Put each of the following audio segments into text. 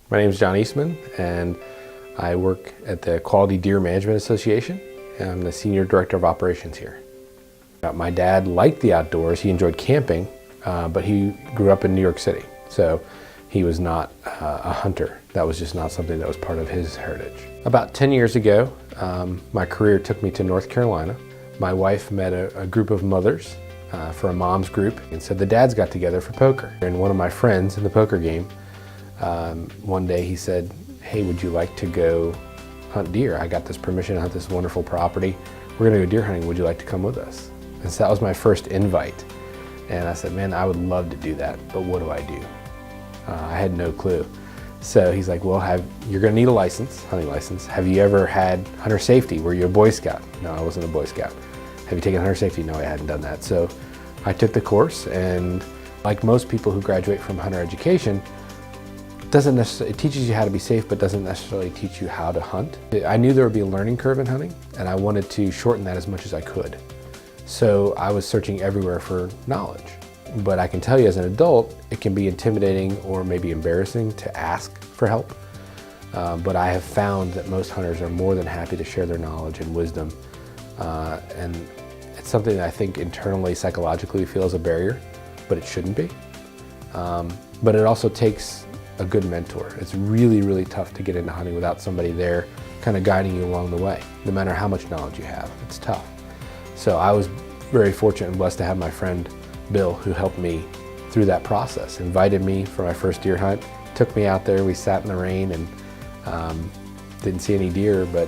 My name is John Eastman, and I work at the Quality Deer Management Association. I'm the Senior Director of Operations here. My dad liked the outdoors. He enjoyed camping, but he grew up in New York City, so he was not a hunter. That was just not something that was part of his heritage. About 10 years ago, my career took me to North Carolina. My wife met a group of mothers for a mom's group, and so the dads got together for poker. And one of my friends in the poker game, one day he said, "Hey, would you like to go hunt deer? I got this permission to hunt this wonderful property. We're gonna go deer hunting. Would you like to come with us?" And so that was my first invite. And I said, "Man, I would love to do that, but what do I do?" I had no clue. So he's like, "Well, you're gonna need a license, hunting license. Have you ever had hunter safety? Were you a Boy Scout?" No, I wasn't a Boy Scout. "Have you taken hunter safety?" No, I hadn't done that. So I took the course, and like most people who graduate from hunter education, it teaches you how to be safe, but doesn't necessarily teach you how to hunt. I knew there would be a learning curve in hunting, and I wanted to shorten that as much as I could. So I was searching everywhere for knowledge. But I can tell you as an adult, it can be intimidating or maybe embarrassing to ask for help. But I have found that most hunters are more than happy to share their knowledge and wisdom. And it's something that I think internally, psychologically, we feel is a barrier, but it shouldn't be. But it also takes a good mentor. It's really, really tough to get into hunting without somebody there kind of guiding you along the way. No matter how much knowledge you have, it's tough. So I was very fortunate and blessed to have my friend Bill, who helped me through that process, invited me for my first deer hunt, took me out there, we sat in the rain and didn't see any deer, but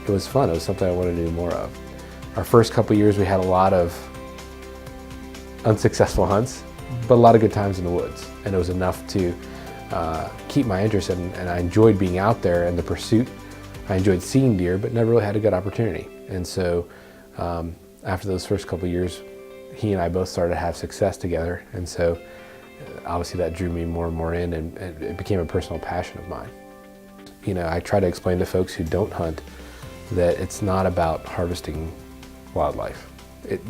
it was fun. It was something I wanted to do more of. Our first couple years we had a lot of unsuccessful hunts, but a lot of good times in the woods, and it was enough to keep my interest and I enjoyed being out there in the pursuit. I enjoyed seeing deer, but never really had a good opportunity. And so after those first couple of years, he and I both started to have success together, and so obviously that drew me more and more in, and it became a personal passion of mine. You know, I try to explain to folks who don't hunt that it's not about harvesting wildlife.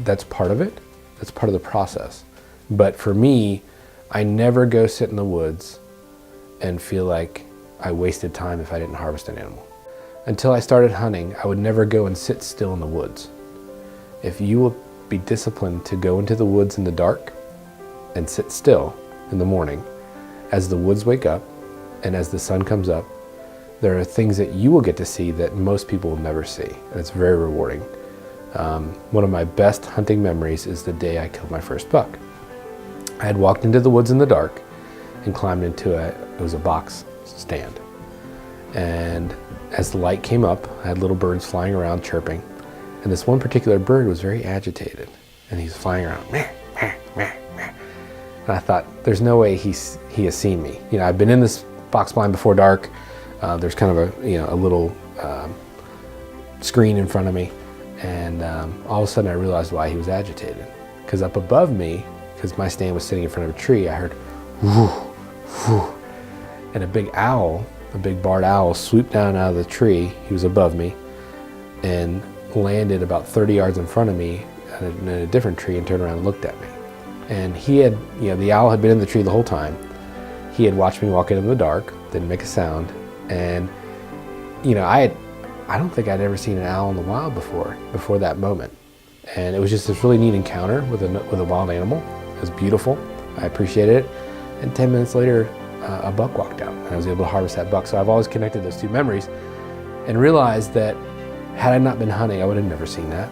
That's part of it. That's part of the process. But for me, I never go sit in the woods and feel like I wasted time if I didn't harvest an animal. Until I started hunting, I would never go and sit still in the woods. If you will be disciplined to go into the woods in the dark and sit still in the morning, as the woods wake up and as the sun comes up, there are things that you will get to see that most people will never see, and it's very rewarding. One of my best hunting memories is the day I killed my first buck. I had walked into the woods in the dark and climbed into it was a box stand. And as the light came up, I had little birds flying around chirping. And this one particular bird was very agitated, and he's flying around, meh, meh, meh, meh. And I thought, there's no way he has seen me. You know, I've been in this box blind before dark. There's kind of a little screen in front of me, and all of a sudden I realized why he was agitated. Because up above me, because my stand was sitting in front of a tree, I heard whoo, whoo, and a big owl, a big barred owl, swooped down out of the tree. He was above me, and landed about 30 yards in front of me in a different tree and turned around and looked at me. And he had, the owl had been in the tree the whole time. He had watched me walk in the dark, didn't make a sound, and I don't think I'd ever seen an owl in the wild before that moment. And it was just this really neat encounter with a wild animal. It was beautiful. I appreciated it. And 10 minutes later, a buck walked out, and I was able to harvest that buck. So I've always connected those two memories and realized that had I not been hunting, I would have never seen that.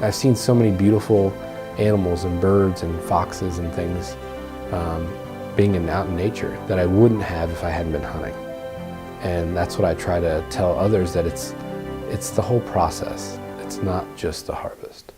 I've seen so many beautiful animals and birds and foxes and things being out in nature that I wouldn't have if I hadn't been hunting. And that's what I try to tell others, that it's the whole process. It's not just the harvest.